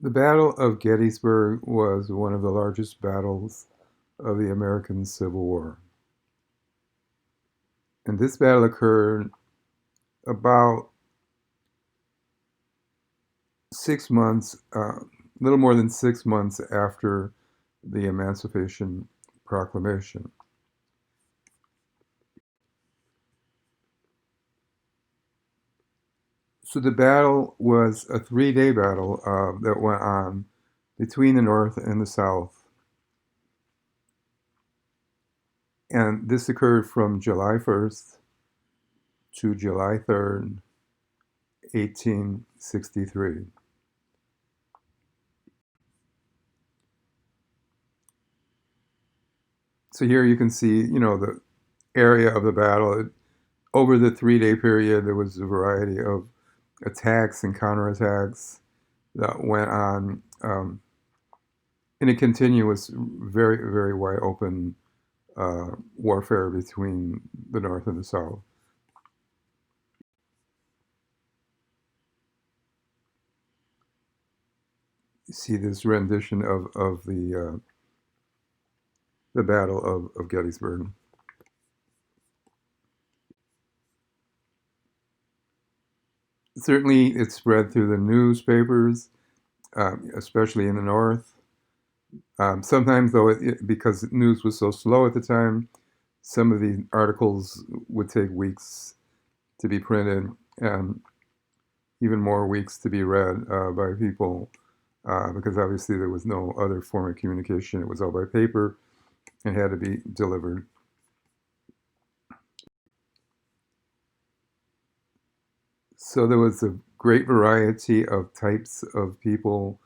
The Battle of Gettysburg was one of the largest battles of the American Civil War. And this battle occurred about 6 months, little more than 6 months after the Emancipation Proclamation. So the battle was a 3-day battle that went on between the North and the South. And this occurred from July 1st to July 3rd, 1863. So here you can see, the area of the battle. Over the 3-day period, there was a variety of attacks and counterattacks that went on in a continuous, very, very wide open warfare between the North and the South. You see this rendition of the Battle of Gettysburg. Certainly, it spread through the newspapers, especially in the North. Sometimes, though, because news was so slow at the time, some of the articles would take weeks to be printed and even more weeks to be read by people because obviously there was no other form of communication. It was all by paper and had to be delivered. So there was a great variety of types of people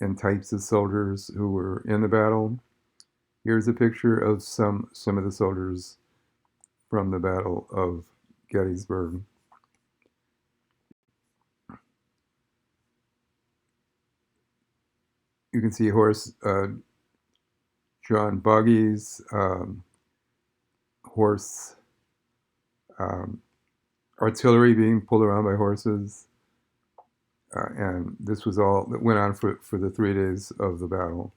and types of soldiers who were in the battle. Here's a picture of some of the soldiers from the Battle of Gettysburg. You can see horse-drawn buggies, horse um, artillery being pulled around by horses, and this was all that went on for the 3 days of the battle.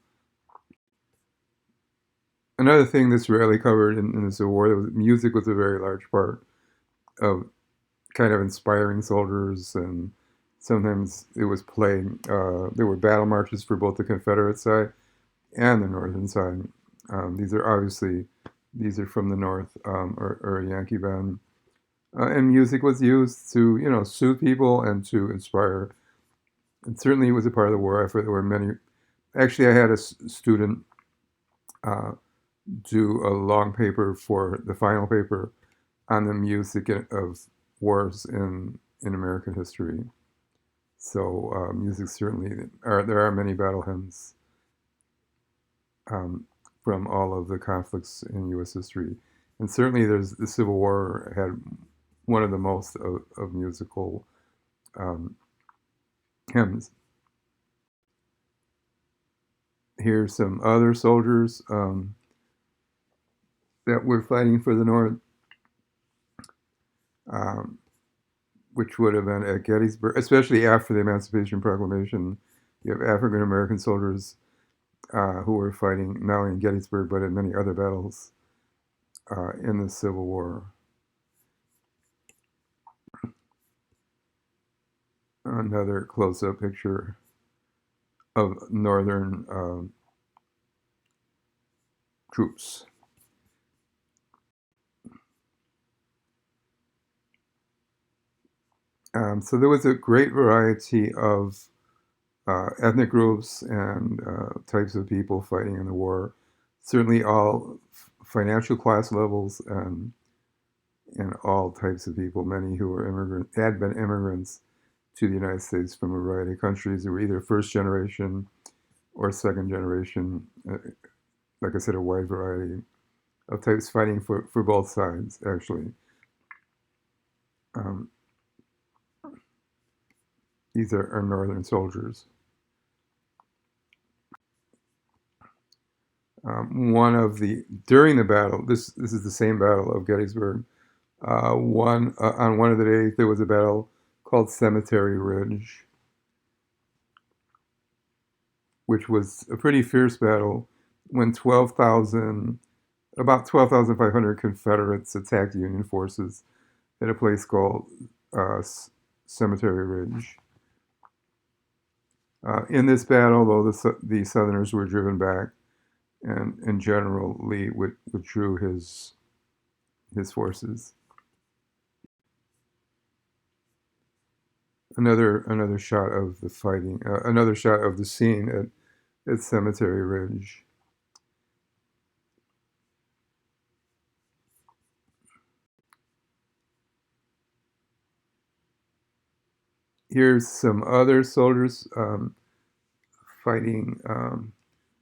Another thing that's rarely covered in this war, music was a very large part of kind of inspiring soldiers, and sometimes it was playing. There were battle marches for both the Confederate side and the Northern side. These are from the North or a Yankee band, and music was used to soothe people and to inspire. And certainly, it was a part of the war effort. There were many. Actually, I had a student uh, do a long paper for the final paper on the music of wars in American history. So music certainly there are many battle hymns um, from all of the conflicts in U.S. history, and certainly there's the Civil War had one of the most of musical um, hymns. Here's some other soldiers that were fighting for the North, um, which would have been at Gettysburg, especially after the Emancipation Proclamation. You have African American soldiers who were fighting not only in Gettysburg but in many other battles in the Civil War. Another close-up picture of Northern troops. So there was a great variety of ethnic groups and types of people fighting in the war. Certainly, all financial class levels and all types of people. Many who were had been immigrants to the United States from a variety of countries. They were either first generation or second generation. Like I said, a wide variety of types fighting for both sides, actually. Um, these are Northern soldiers. During the battle, this is the same battle of Gettysburg. On one of the days, there was a battle called Cemetery Ridge. which was a pretty fierce battle when about 12,500 Confederates attacked Union forces at a place called uh, Cemetery Ridge. In this battle, though, the Southerners were driven back, and General Lee withdrew his forces. Another shot of the fighting, another shot of the scene at Cemetery Ridge. Here's some other soldiers fighting.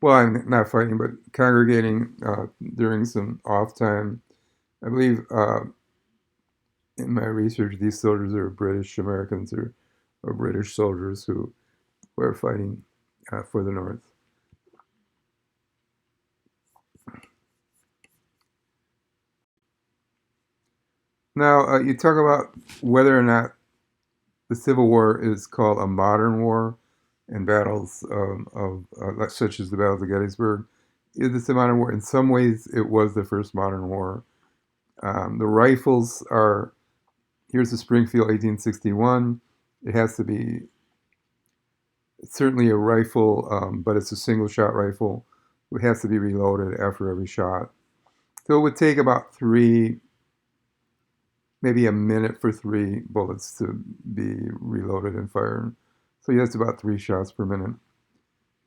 Well, I'm not fighting, but congregating during some off time. I believe in my research, these soldiers are British Americans or British soldiers who were fighting for the North. Now, you talk about whether or not the Civil War is called a modern war, and battles such as the battles of Gettysburg. Is this a modern war? In some ways, it was the first modern war. The rifles are, here's the Springfield 1861. It has to be certainly a rifle, but it's a single shot rifle. It has to be reloaded after every shot. So it would take about maybe a minute for 3 bullets to be reloaded and fired. So that's about 3 shots per minute.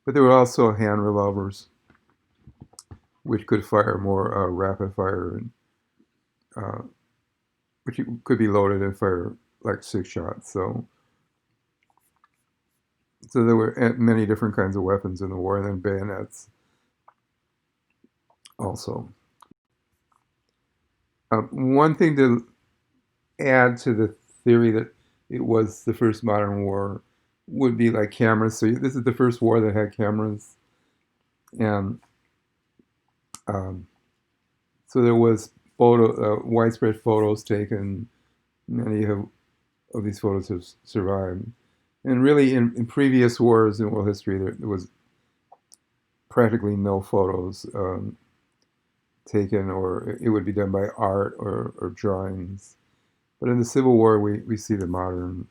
But there were also hand revolvers, which could fire more rapid fire, and which could be loaded and fire like 6 shots. So there were many different kinds of weapons in the war, and then bayonets also. One thing to add to the theory that it was the first modern war would be like cameras. So this is the first war that had cameras, and so there was widespread photos taken. Many of these photos have survived. And really, in previous wars in world history, there was practically no photos taken, or it would be done by art or drawings. But in the Civil War, we see the modern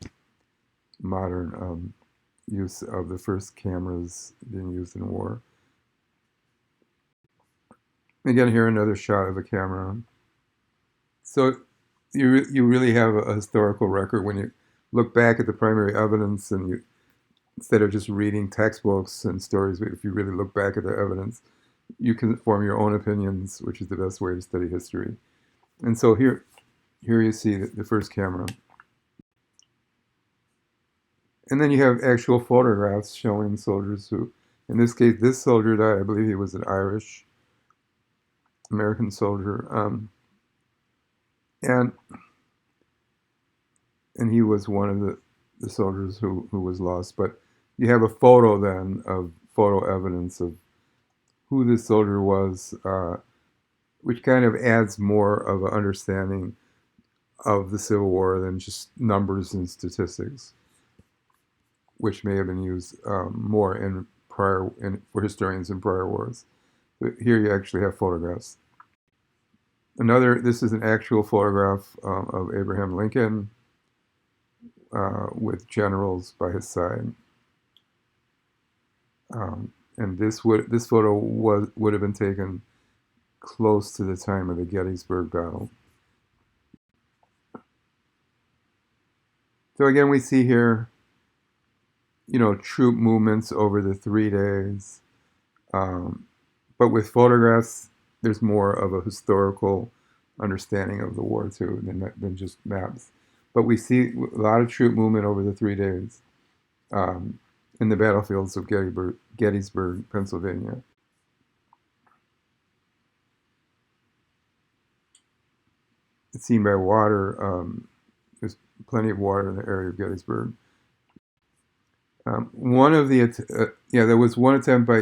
use of the first cameras being used in war. Again, here another shot of a camera. So you really have a historical record when you look back at the primary evidence, and you, instead of just reading textbooks and stories, if you really look back at the evidence, you can form your own opinions, which is the best way to study history. And so here you see the first camera. And then you have actual photographs showing soldiers who, in this case, this soldier died. I believe he was an Irish American soldier. And he was one of the soldiers who was lost. But you have a photo then of photo evidence of who this soldier was, which kind of adds more of an understanding of the Civil War than just numbers and statistics, which may have been used more for historians in prior wars. But here you actually have photographs. This is an actual photograph of Abraham Lincoln with generals by his side. And this photo would have been taken close to the time of the Gettysburg battle. So again, we see here, troop movements over the 3 days. But with photographs, there's more of a historical understanding of the war too than just maps. But we see a lot of troop movement over the 3 days in the battlefields of Gettysburg, Pennsylvania. It's seen by water. There's plenty of water in the area of Gettysburg. There was one attempt by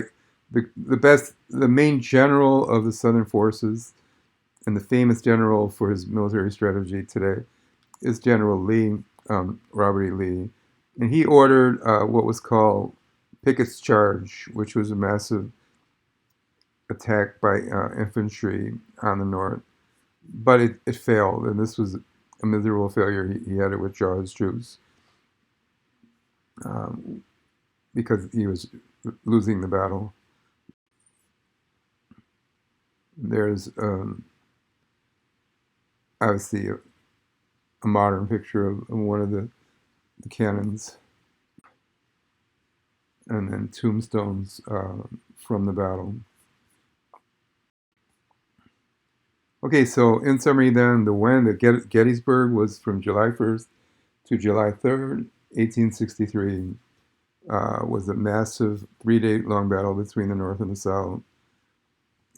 the main general of the Southern forces, and the famous general for his military strategy today is General Lee, Robert E. Lee, and he ordered what was called Pickett's charge, which was a massive attack by infantry on the north, but it failed, and this was a miserable failure. He had to withdraw his troops um, because he was losing the battle. There's obviously a modern picture of one of the cannons, and then tombstones from the battle. Okay, so in summary, then the win at Gettysburg was from July 1st to July 3rd, 1863. Was a massive 3-day long battle between the North and the South,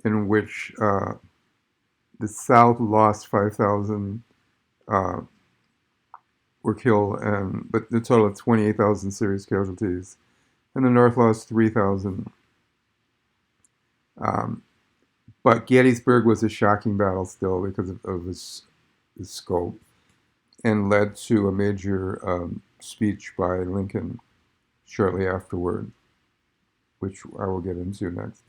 in which the South lost 5,000 uh, were killed, but a total of 28,000 serious casualties, and the North lost 3,000. Um, but Gettysburg was a shocking battle still because of its scope, and led to a major speech by Lincoln shortly afterward, which I will get into next.